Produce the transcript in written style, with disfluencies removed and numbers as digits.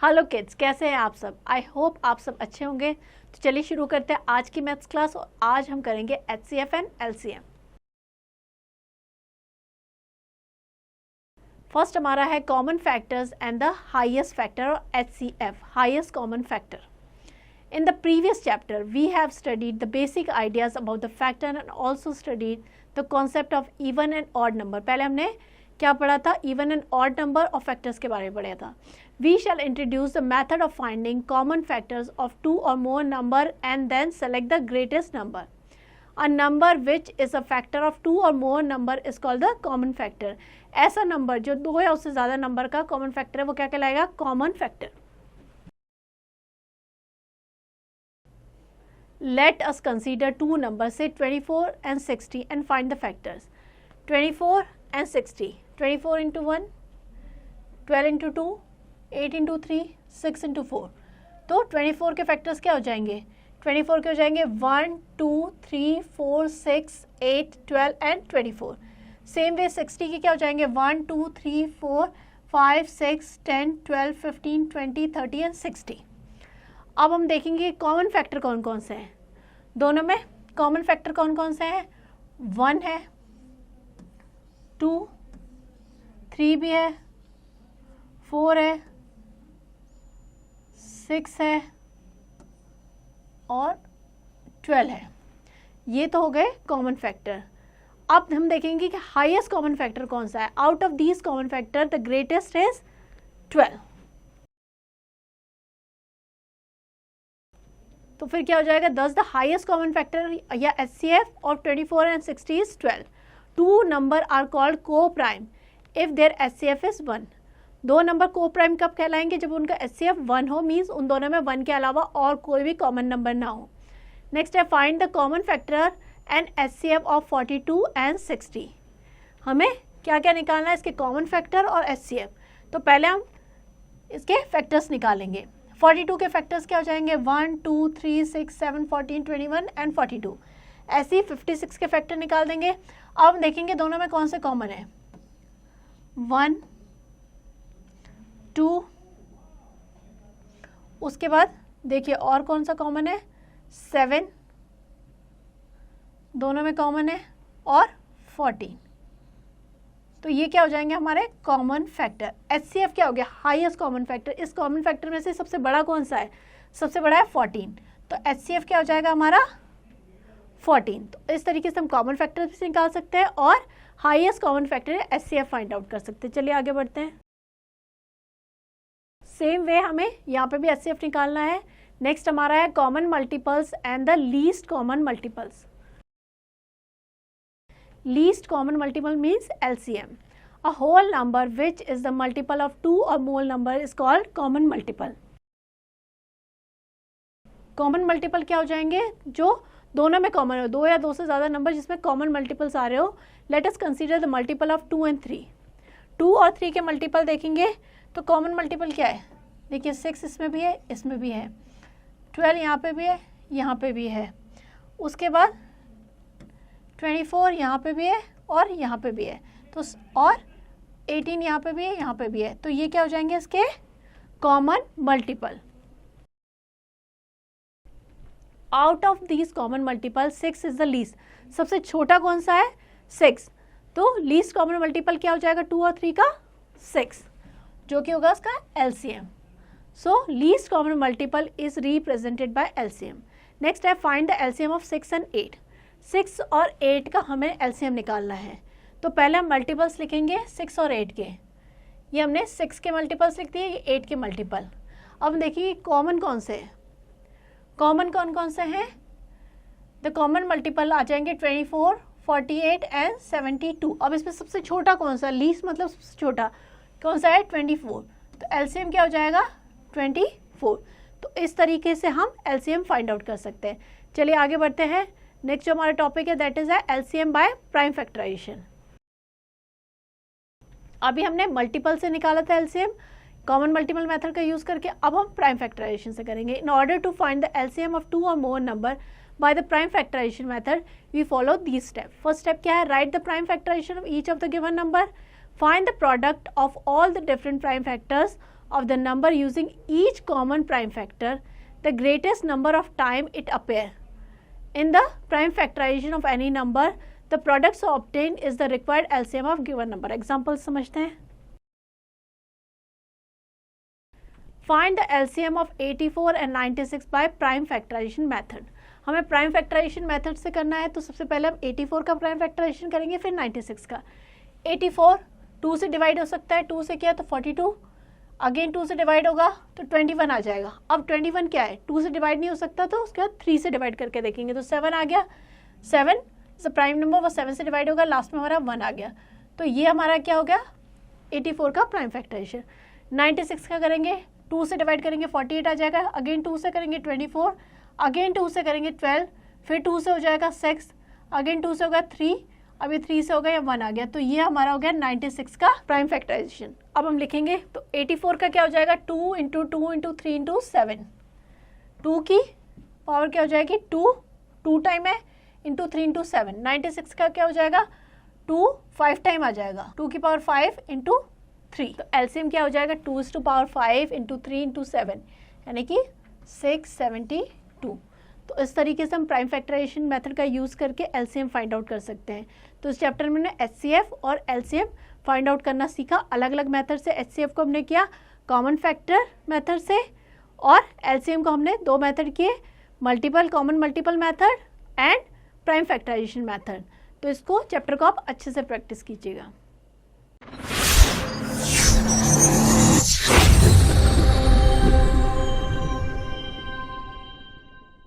Hello kids, कैसे हैं आप सब। आई होप आप सब अच्छे होंगे। तो चलिए शुरू करते हैं आज की मैथ्स क्लास। और आज हम करेंगे HCF एंड LCM। फर्स्ट हमारा है common factors and the highest factor और HCF, highest common factor. In the previous chapter, we have studied the basic ideas about the factor and also studied the concept of even and odd number. पहले हमने क्या पढ़ा था? Even and odd number और factors के बारे में पढ़ा था. We shall introduce the method of finding common factors of two or more number and then select the greatest number. A number which is a factor of two or more number is called the common factor. ऐसा number जो दो या उससे ज़्यादा number का common factor है वो क्या कहलाएगा? Common factor. Let us consider two numbers, say 24 and 60, and find the factors. 24 and 60. 24 into 1, 12 into 2, 8 into 3, 6 into 4. तो 24 के फैक्टर्स क्या हो जाएंगे? 24 के हो जाएंगे 1, 2, 3, 4, 6, 8, 12 एंड 24. सेम वे 60 के क्या हो जाएंगे? 1, 2, 3, 4, 5, 6, 10, 12, 15, 20, 30 एंड 60. अब हम देखेंगे कॉमन फैक्टर कौन कौन से हैं दोनों में. कॉमन फैक्टर कौन कौन से हैं? 1 है, 2, 3 भी है, 4 है, 6 है और 12 है. ये तो हो गए कॉमन फैक्टर. अब हम देखेंगे कि हाईएस्ट कॉमन फैक्टर कौन सा है. Out of these common factor the greatest is 12. तो फिर क्या हो जाएगा? Thus the highest common factor या HCF of 24 and 60 is 12. Two number are called co prime if their HCF is 1. दो नंबर को प्राइम कब कहलाएंगे? जब उनका HCF 1 हो, मीन्स उन दोनों में 1 के अलावा और कोई भी कॉमन नंबर ना हो. नेक्स्ट है find the common factor and HCF of 42 and 60. हमें क्या क्या निकालना है? इसके कॉमन फैक्टर और HCF. तो पहले हम इसके फैक्टर्स निकालेंगे. 42 के फैक्टर्स क्या हो जाएंगे? 1, 2, 3, 6, 7, 14, 21 एंड 42. ऐसे ही 56 के फैक्टर निकाल देंगे. अब देखेंगे दोनों में कौन से कॉमन है. 1, 2, उसके बाद देखिए और कौन सा कॉमन है? 7 दोनों में कॉमन है और 14. तो ये क्या हो जाएंगे हमारे कॉमन फैक्टर. HCF क्या हो गया? Highest common factor. इस कॉमन फैक्टर में से सबसे बड़ा कौन सा है? सबसे बड़ा है 14. तो HCF क्या हो जाएगा हमारा? 14. तो इस तरीके से हम कॉमन फैक्टर भी निकाल सकते हैं और highest common factor HCF find out कर सकते हैं. चलिए आगे बढ़ते हैं. सेम वे हमें यहाँ पे भी HCF निकालना है. नेक्स्ट हमारा है common multiples and the least common multiples. Least common multiple means LCM. A whole number which is the multiple of two or more number is called common multiple. Common multiple क्या हो जाएंगे? जो दोनों में common हो, दो या दो से ज़्यादा नंबर जिसमें कॉमन मल्टीपल्स आ रहे हो. Let us consider the multiple of 2 and 3. 2 और 3 के मल्टीपल देखेंगे तो कॉमन मल्टीपल क्या है? देखिए 6 इसमें भी है, इसमें भी है, 12 यहाँ पे भी है, यहाँ पे भी है, उसके बाद 24 यहाँ पे भी है और यहाँ पे भी है, तो और 18 यहाँ पे भी है, यहाँ पे भी है. तो ये क्या हो जाएंगे इसके common multiple. Out of these common multiple 6 is the least. सबसे छोटा कौन सा है? 6. तो लीस्ट कॉमन मल्टीपल क्या हो जाएगा 2 और 3 का? 6, जो कि होगा उसका LCM. So least common multiple is represented by LCM. Next है find the LCM of 6 and 8. 6 और 8 का हमें LCM निकालना है. तो पहले हम मल्टीपल्स लिखेंगे 6 और 8 के. ये हमने 6 के मल्टीपल्स लिख दिए, ये 8 के मल्टीपल. अब देखिए कॉमन कौन से हैं. कॉमन कौन कौन से हैं? द कॉमन मल्टीपल आ जाएंगे 24, 48 एंड 72. अब इसमें सबसे छोटा कौन सा? लीस्ट मतलब सबसे छोटा कौन सा है? 24. तो LCM क्या हो जाएगा? 24. तो इस तरीके से हम LCM फाइंड आउट कर सकते हैं. चलिए आगे बढ़ते हैं. नेक्स्ट जो हमारा टॉपिक है that is LCM by prime factorization. अभी हमने मल्टीपल से निकाला था LCM कॉमन मल्टीपल मेथड का यूज करके. अब हम प्राइम फैक्टराइजेशन से करेंगे. In order to find the LCM of 2 और more number by the prime factorization method we follow these step. First step क्या है? Write the prime factorization of each of the given number. Find the product of all the different prime factors of the number using each common prime factor, the greatest number of time it appear. In the prime factorization of any number, the product so obtained is the required LCM of given number. Example समझते हैं. Find the LCM of 84 and 96 by prime factorization method. हमें prime factorization method से करना है, तो सबसे पहले हम 84 का प्राइम फैक्टराइजेशन करेंगे, फिर 96 का. 84 2 से डिवाइड हो सकता है, 2 से किया तो 42, अगेन 2 से डिवाइड होगा तो 21 आ जाएगा. अब 21 क्या है, 2 से डिवाइड नहीं हो सकता, तो उसके बाद 3 से डिवाइड करके देखेंगे तो 7 आ गया. 7 इज अ प्राइम नंबर, वो 7 से डिवाइड होगा, लास्ट में हमारा 1 आ गया. तो ये हमारा क्या हो गया, 84 का प्राइम फैक्टराइजेशन. 96 का करेंगे, 2 से डिवाइड करेंगे 48 आ जाएगा, अगेन 2 से करेंगे 24, अगेन 2 से करेंगे 12, फिर 2 से हो जाएगा 6, अगेन 2 से होगा 3, अभी 3 से हो गया या 1 आ गया. तो ये हमारा हो गया 96 का प्राइम फैक्टराइजेशन. अब हम लिखेंगे तो 84 का क्या हो जाएगा, 2 इंटू 2 इंटू 3 इंटू 7. 2 की पावर क्या हो जाएगी 2, 2 टाइम है, इंटू 3 इंटू 7. 96 का क्या हो जाएगा 2 5 टाइम आ जाएगा, 2 की पावर 5 इंटू 3. तो एलसीएम क्या हो जाएगा 2 टू पावर 5 इंटू 3 इंटू 7, यानी कि 672. तो इस तरीके से हम प्राइम फैक्टराइजेशन मेथड का यूज़ करके एलसीएम फाइंड आउट कर सकते हैं. तो इस चैप्टर में हमने एचसीएफ और एलसीएम फाइंड आउट करना सीखा. अलग अलग मेथड से एचसीएफ को हमने किया कॉमन फैक्टर मेथड से, और एलसीएम को हमने 2 मेथड किए, multiple common multiple method and prime factorization method. तो इसको चैप्टर को आप अच्छे से प्रैक्टिस कीजिएगा.